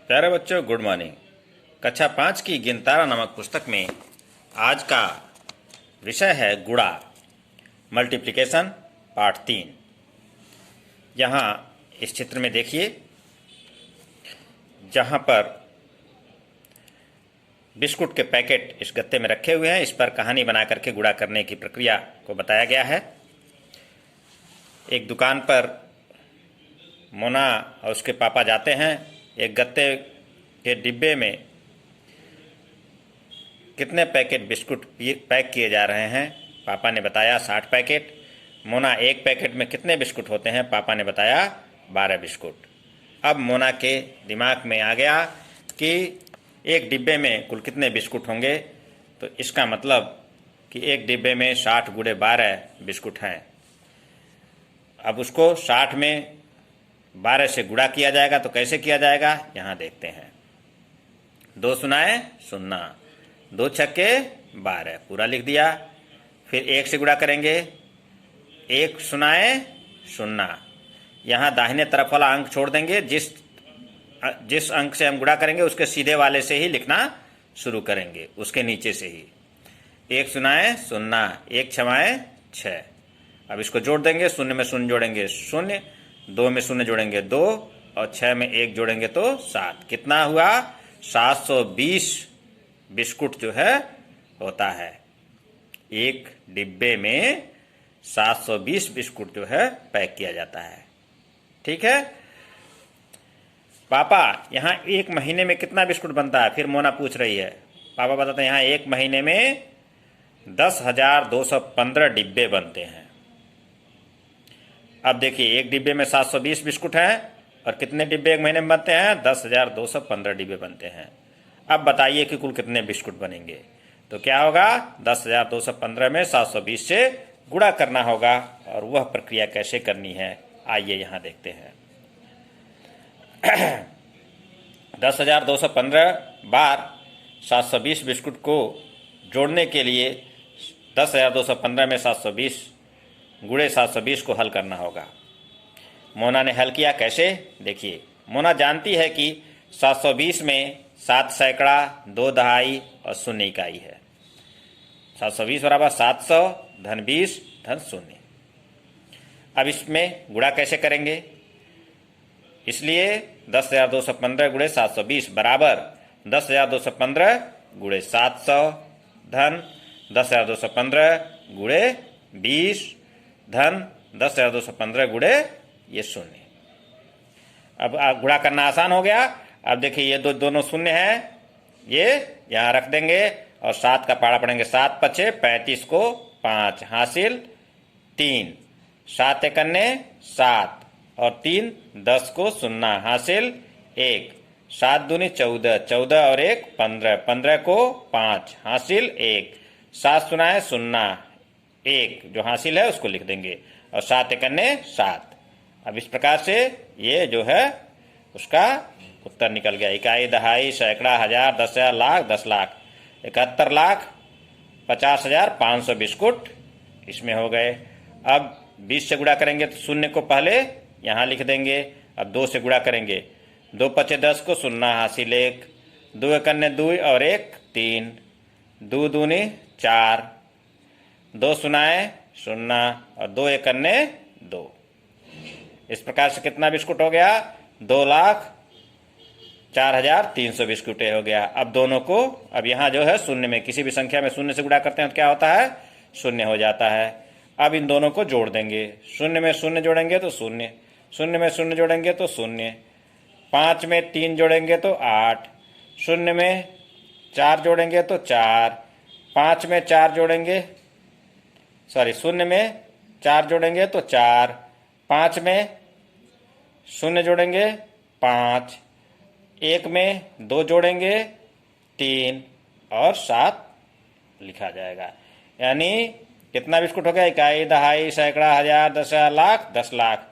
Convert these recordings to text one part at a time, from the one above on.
प्यारे बच्चों, good morning. कक्षा 5 की गिनतारा नामक पुस्तक में आज का विषय है गुणा, मल्टीप्लिकेशन, पार्ट 3। यहाँ इस चित्र में देखिए, जहाँ पर बिस्कुट के पैकेट इस गत्ते में रखे हुए हैं, इस पर कहानी बना करके गुणा करने की प्रक्रिया को बताया गया है। एक दुकान पर मोना और उसके पापा जाते हैं। एक गत्ते के डिब्बे में कितने पैकेट बिस्कुट पैक किए जा रहे हैं? पापा ने बताया 60 पैकेट। मोना एक पैकेट में कितने बिस्कुट होते हैं? पापा ने बताया 12 बिस्कुट। अब मोना के दिमाग में आ गया कि एक डिब्बे में कुल कितने बिस्कुट होंगे, तो इसका मतलब कि एक डिब्बे में 60 गुणे 12 बिस्कुट हैं। अब उसको 60 में 12 से गुणा किया जाएगा, तो कैसे किया जाएगा यहाँ देखते हैं। 2 सुनाए सुन्ना, 2 छक्के 12, पूरा लिख दिया। फिर 1 से गुणा करेंगे, 1 सुनाए सुन्ना। यहाँ दाहिने तरफ वाला अंक छोड़ देंगे, जिस अंक से हम गुणा करेंगे उसके सीधे वाले से ही लिखना शुरू करेंगे, उसके नीचे से ही। 1 सुनाए सुन्ना, 1 छमाए 6। अब इसको जोड़ देंगे, शून्य में शून्य जोड़ेंगे 0, 2 में 0 जोड़ेंगे 2 और 6 में 1 जोड़ेंगे तो 7। कितना हुआ? 720 बिस्कुट जो है होता है। एक डिब्बे में 720 बिस्कुट जो है पैक किया जाता है। ठीक है पापा, यहाँ एक महीने में कितना बिस्कुट बनता है? फिर मोना पूछ रही है। पापा बताते हैं यहाँ एक महीने में 10,215 डिब्बे बनते हैं। अब देखिए, एक डिब्बे में 720 बिस्कुट हैं और कितने डिब्बे एक महीने में बनते हैं? 10,215 डिब्बे बनते हैं। अब बताइए कि कुल कितने बिस्कुट बनेंगे। तो क्या होगा? 10,215 में 720 से गुणा करना होगा। और वह प्रक्रिया कैसे करनी है, आइए यहाँ देखते हैं। 10,215 बार 720 बिस्कुट को जोड़ने के लिए 10,215 में 720 गुणे 720 को हल करना होगा। मोना ने हल किया, कैसे? देखिए, मोना जानती है कि 720 में 7 सैकड़ा, 2 दहाई और 0 इकाई है। 720 बराबर 700 धन 20 धन 0। अब इसमें गुणा कैसे करेंगे? इसलिए 10,215 गुणे 720 बराबर 10,215 गुणे 700 धन 10,215 गुणे 20 धन 10,215 गुणे ये 0। अब गुणा करना आसान हो गया। अब देखिए, ये दोनों 0 हैं, ये यहाँ रख देंगे और 7 का पाड़ा पड़ेंगे। 7 पचे 35 को 5 हासिल 3, 7 एकन्ने 7 और 3 10 को 0 हासिल 1, 7 दूनी 14, 14 और 1 15, 15 को 5 हासिल 1, 7 सुनाए 0, 1 जो हासिल है उसको लिख देंगे और 7 एकन्ने 7। अब इस प्रकार से ये जो है उसका उत्तर निकल गया। इकाई, दहाई, सैकड़ा, हजार, 10,000, लाख, 10 लाख, 71,50,500 बिस्कुट इसमें हो गए। अब 20 से गुणा करेंगे तो 0 को पहले यहाँ लिख देंगे। अब 2 से गुणा करेंगे, 2 पचे 10 को 0 हासिल 1, 2 एकन्ने 2 और 1 3, 2 दूनी 4, 2 सुनाए 0 और 2 एकन्ने 2। इस प्रकार से कितना बिस्कुट हो गया? 2,04,300 बिस्कुट हो गया। अब दोनों को, अब यहाँ जो है 0 में, किसी भी संख्या में 0 से गुणा करते हैं तो क्या होता है? 0 हो जाता है। अब इन दोनों को जोड़ देंगे, 0 में 0 जोड़ेंगे तो 0, 0 में 0 जोड़ेंगे तो 0, 5 में 3 जोड़ेंगे तो 8, 0 में 4 जोड़ेंगे तो 4, 5 में 4 जोड़ेंगे, 0 में 4 जोड़ेंगे तो 4, 5 में 0 जोड़ेंगे 5, 1 में 2 जोड़ेंगे 3 और 7 लिखा जाएगा। यानी कितना बिस्कुट हो गया? इकाई, दहाई, सैकड़ा, हजार, 10,000, लाख, 10 लाख,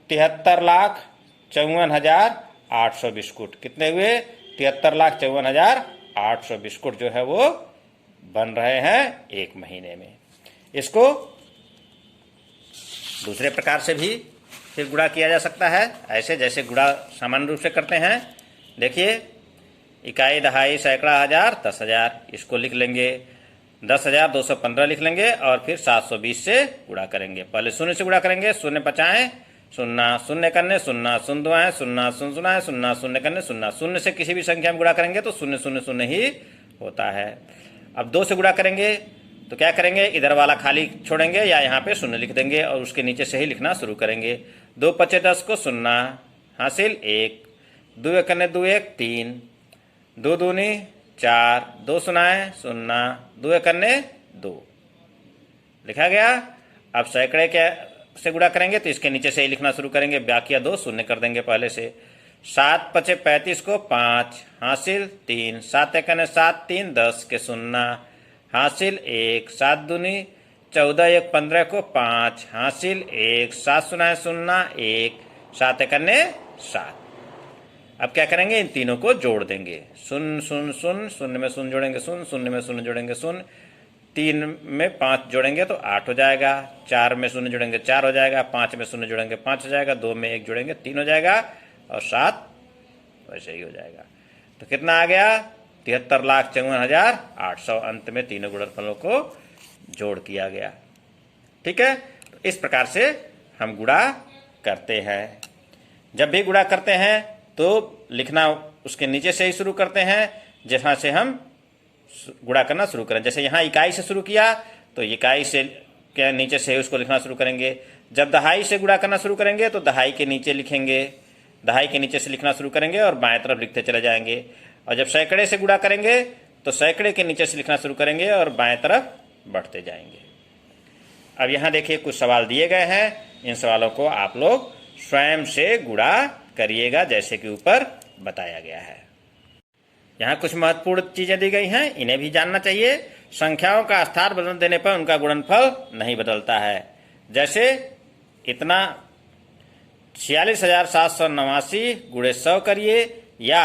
73,54,800 बिस्कुट। कितने हुए? 73,54,800 बिस्कुट जो है वो बन रहे हैं एक महीने में। इसको दूसरे प्रकार से भी फिर गुणा किया जा सकता है, ऐसे जैसे गुणा सामान्य रूप से करते हैं। देखिए, इकाई, दहाई, सैकड़ा, हजार, 10,000, इसको लिख लेंगे। 10,215 लिख लेंगे और फिर 720 से गुणा करेंगे। पहले शून्य से गुणा करेंगे, शून्य पचाएं शून्य, शून्य करने शून्य, शून्य दुआएं शून्य, शून्य सुनाएं शून्य, शून्य करने शून्य। शून्य से किसी भी संख्या में गुणा करेंगे तो शून्य शून्य शून्य ही होता है। अब 2 से गुणा करेंगे तो क्या करेंगे, इधर वाला खाली छोड़ेंगे या यहाँ पे शून्य लिख देंगे और उसके नीचे से ही लिखना शुरू करेंगे। 2 पचे 10 को शून्य हासिल 1, 2 एक करने 2 1 3, 2 दूनी 4, 2 सुनाए शून्य, 2 एक करने 2 लिखा गया। अब सैकड़े के से गुणा करेंगे तो इसके नीचे से ही लिखना शुरू करेंगे, बाकी 2 शून्य कर देंगे पहले से। 7 पचे 35 को 5 हासिल 3, 7 एक करने 7 3, 10 के शून्य हासिल 1, 7 दूनी 14 1 15 को 5 हासिल 1, 7 सुनाए शून्य 1, 7 एक करने 7। अब क्या करेंगे, इन तीनों को जोड़ देंगे। शून्य शून्य शून्य, शून्य में शून्य जोड़ेंगे शून्य, शून्य में शून्य जोड़ेंगे शून्य, 3 में 5 जोड़ेंगे तो 8 हो जाएगा, 4 में शून्य जोड़ेंगे 4 हो जाएगा, 5 में शून्य जोड़ेंगे 5 हो जाएगा, 2 में 1 जोड़ेंगे 3 हो जाएगा और 7 वैसे ही हो जाएगा। तो कितना आ गया, 73,54,800। अंत में तीनों गुणनफलों को जोड़ किया गया। ठीक है, तो इस प्रकार से हम गुणा करते हैं। जब भी गुणा करते हैं तो लिखना उसके नीचे से ही शुरू करते हैं, जहां से हम गुणा करना शुरू करें। जैसे यहाँ इकाई से शुरू किया तो इकाई से के नीचे से ही उसको लिखना शुरू करेंगे। जब दहाई से गुणा करना शुरू करेंगे तो दहाई के नीचे लिखेंगे, दहाई के नीचे से लिखना शुरू करेंगे और बाएं तरफ लिखते चले जाएंगे। और जब सैकड़े से गुणा करेंगे तो सैकड़े के नीचे से लिखना शुरू करेंगे और बाएं तरफ बढ़ते जाएंगे। अब यहाँ देखिए कुछ सवाल दिए गए हैं, इन सवालों को आप लोग स्वयं से गुणा करिएगा जैसे कि ऊपर बताया गया है। यहाँ कुछ महत्वपूर्ण चीजें दी गई हैं, इन्हें भी जानना चाहिए। संख्याओं का स्थान बदल देने पर उनका गुणनफल नहीं बदलता है। जैसे इतना 46,789 गुणे 100 करिए या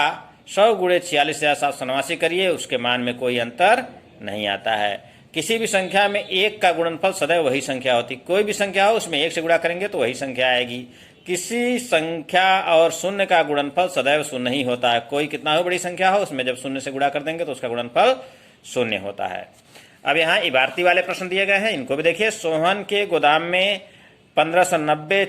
100 गुणे 46,789 करिए, उसके मान में कोई अंतर नहीं आता है। किसी भी संख्या में 1 का गुणनफल सदैव वही संख्या होती, कोई भी संख्या हो उसमें 1 से गुणा करेंगे तो वही संख्या आएगी। किसी संख्या और शून्य का गुणनफल सदैव शून्य ही होता है। कोई कितना हो बड़ी संख्या हो उसमें जब शून्य से गुणा कर देंगे तो उसका गुणनफल शून्य होता है। अब यहाँ इबारती वाले प्रश्न दिए गए हैं, इनको भी देखिए। सोहन के गोदाम में 1590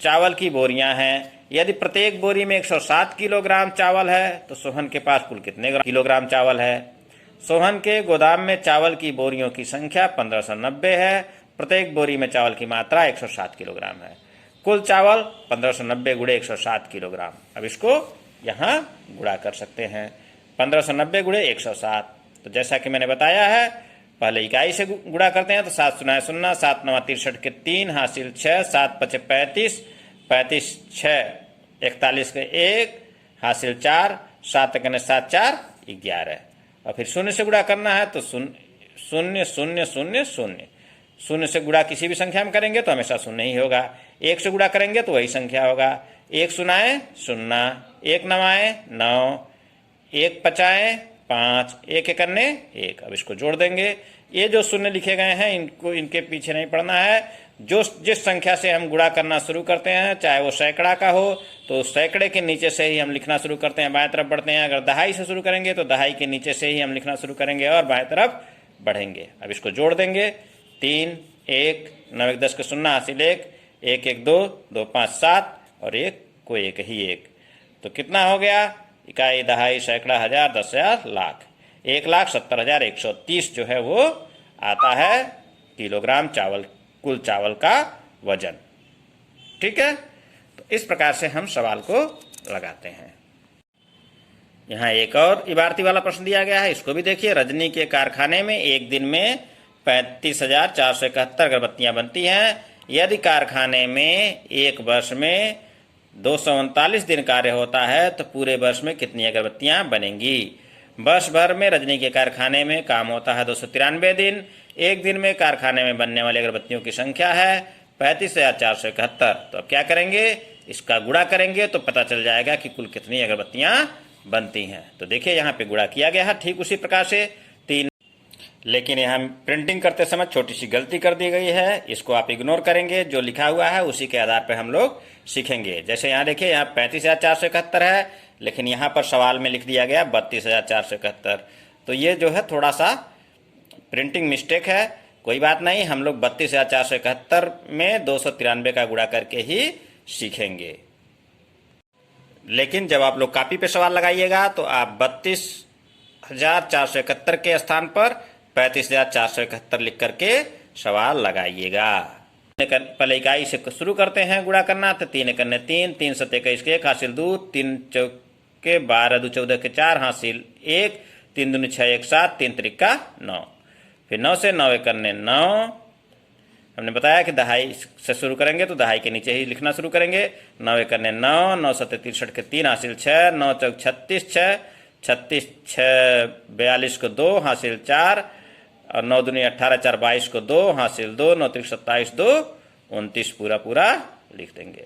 चावल की बोरियां हैं। यदि प्रत्येक बोरी में 107 किलोग्राम चावल है तो सोहन के पास कुल कितने किलोग्राम चावल है। सोहन के गोदाम में चावल की बोरियों की संख्या 1590 है। प्रत्येक बोरी में चावल की मात्रा 107 किलोग्राम है। कुल चावल 1590 गुणे 107 किलोग्राम। अब इसको यहाँ गुणा कर सकते हैं, 1590 गुणे 107। तो जैसा कि मैंने बताया है, पहले इकाई से गुणा करते हैं तो 7 सुना शून्य, 7 9 63 के 3 हासिल 6, 7 पचे 35, 35 6 41 के 1 हासिल 4, 7 कने 7 4 11। और फिर शून्य से गुणा करना है तो शून्य शून्य शून्य शून्य, शून्य से गुणा किसी भी संख्या में करेंगे तो हमेशा शून्य ही होगा। 1 से गुणा करेंगे तो वही संख्या होगा। 1 सुनाए शून्य, 1 नवाए 9, 1 पचाए 5, 1 करने 1। अब इसको जोड़ देंगे। ये जो शून्य लिखे गए हैं इनको इनके पीछे नहीं पड़ना है। जो जिस संख्या से हम गुणा करना शुरू करते हैं, चाहे वो सैकड़ा का हो तो सैकड़े के नीचे से ही हम लिखना शुरू करते हैं, बाएं तरफ बढ़ते हैं। अगर दहाई से शुरू करेंगे तो दहाई के नीचे से ही हम लिखना शुरू करेंगे और बाएं तरफ बढ़ेंगे। अब इसको जोड़ देंगे। 3 1 9 1 10 के शून्य हासिल 1, 1 1 2 2 5 7 और 1 को 1 ही 1। तो कितना हो गया, इकाई दहाई सैकड़ा हजार 10,000 लाख, 1,70,130 जो है वो आता है किलोग्राम चावल, कुल चावल का वजन। ठीक है, तो इस प्रकार से हम सवाल को लगाते हैं। यहाँ एक और इबारती वाला प्रश्न दिया गया है, इसको भी देखिए। रजनी के कारखाने में एक दिन में 35,471 अगरबत्तियां बनती हैं। यदि कारखाने में एक वर्ष में 239 दिन कार्य होता है तो पूरे वर्ष में कितनी अगरबत्तियां बनेंगी। वर्ष भर में रजनी के कारखाने में काम होता है 293 दिन। एक दिन में कारखाने में बनने वाली अगरबत्तियों की संख्या है 35,471। तो अब क्या करेंगे, इसका गुणा करेंगे तो पता चल जाएगा कि कुल कितनी अगरबत्तियां बनती हैं। तो देखिए यहाँ पे गुणा किया गया है ठीक उसी प्रकार से 3, लेकिन यहाँ प्रिंटिंग करते समय छोटी सी गलती कर दी गई है, इसको आप इग्नोर करेंगे। जो लिखा हुआ है उसी के आधार पर हम लोग सीखेंगे। जैसे यहाँ देखिए, यहाँ 35,471 है, लेकिन यहाँ पर सवाल में लिख दिया गया 32,471। तो ये जो है थोड़ा सा प्रिंटिंग मिस्टेक है, कोई बात नहीं, हम लोग 32,471 में 293 का गुणा करके ही सीखेंगे। लेकिन जब आप लोग कॉपी पे सवाल लगाइएगा तो आप 32,471 के स्थान पर 35,471 लिख करके सवाल लगाइएगा। पहले इकाई से शुरू करते हैं गुणा करना। तो 3 1 3, 3 7 21 के 1 हासिल 2, 3 चौके 12 2 14 के 4 हासिल 1, 3 दूनी 6 1 7, 3 त्रिका 9। फिर 9 से 9 1 9, हमने बताया कि दहाई से शुरू करेंगे तो दहाई के नीचे ही लिखना शुरू करेंगे। 9 1 9, 9 7 63 के 3 हासिल 6, 9 चौक 36 6, 36 6 42 को 2 हासिल 4, और 9 दूनी 18 4 22 को 2 हासिल 2, 9 3 27 2 29 पूरा पूरा लिख देंगे।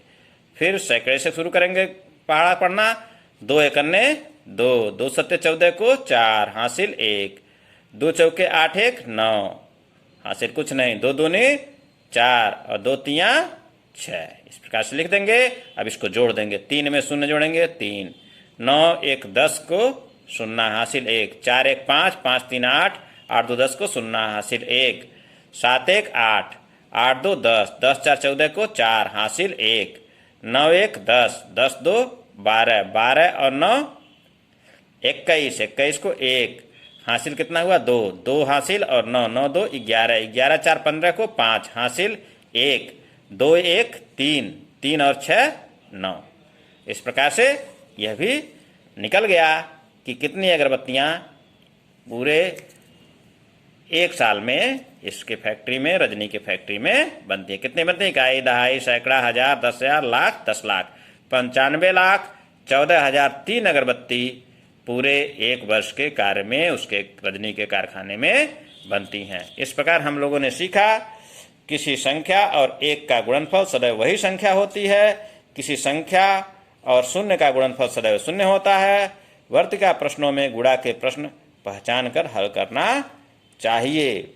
फिर सैकड़े से शुरू करेंगे पढ़ना। 2 1 2, 2 7 14 को 4 हासिल 1, 2 चौके 8 1 9 हासिल कुछ नहीं, 2 दूनी 4 और 2 तियाँ 6, इस प्रकार से लिख देंगे। अब इसको जोड़ देंगे, 3 में शून्य जोड़ेंगे 3, 9 1 10 को 0 हासिल 1, 4 1 5, 5 3 8, 8 2 10 को 0 हासिल 1, 7 1 8, 8 2 10, 10 4 14 को 4 हासिल 1, 9 1 10, 10 2 12, 12 और 9 21, 21 को 1 हासिल कितना हुआ 2, 2 हासिल और 9 9 2 11, 11 4 15 को 5 हासिल 1, 2 1 3, 3 और 6 9। इस प्रकार से यह भी निकल गया कि कितनी अगरबत्तियाँ पूरे एक साल में इसके फैक्ट्री में, रजनी के फैक्ट्री में बनती है। कितनी बनती है? इकाई, दहाई, सैकड़ा, हजार, 10,000, लाख, 10 लाख, 95 लाख 14,003 अगरबत्ती पूरे एक वर्ष के कार्य में उसके रजनी के कारखाने में बनती हैं। इस प्रकार हम लोगों ने सीखा किसी संख्या और एक का गुणनफल सदैव वही संख्या होती है, किसी संख्या और शून्य का गुणनफल सदैव शून्य होता है। वर्तिका प्रश्नों में गुणा के प्रश्न पहचान कर हल करना चाहिए।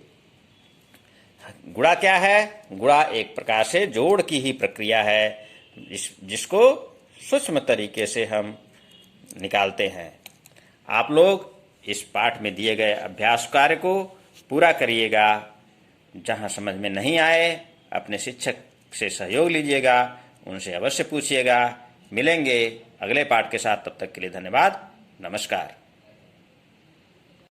गुणा क्या है? गुणा एक प्रकार से जोड़ की ही प्रक्रिया है, जिसको सूक्ष्म तरीके से हम निकालते हैं। आप लोग इस पाठ में दिए गए अभ्यास कार्य को पूरा करिएगा। जहां समझ में नहीं आए अपने शिक्षक से सहयोग लीजिएगा, उनसे अवश्य पूछिएगा। मिलेंगे अगले पाठ के साथ, तब तक के लिए धन्यवाद, नमस्कार।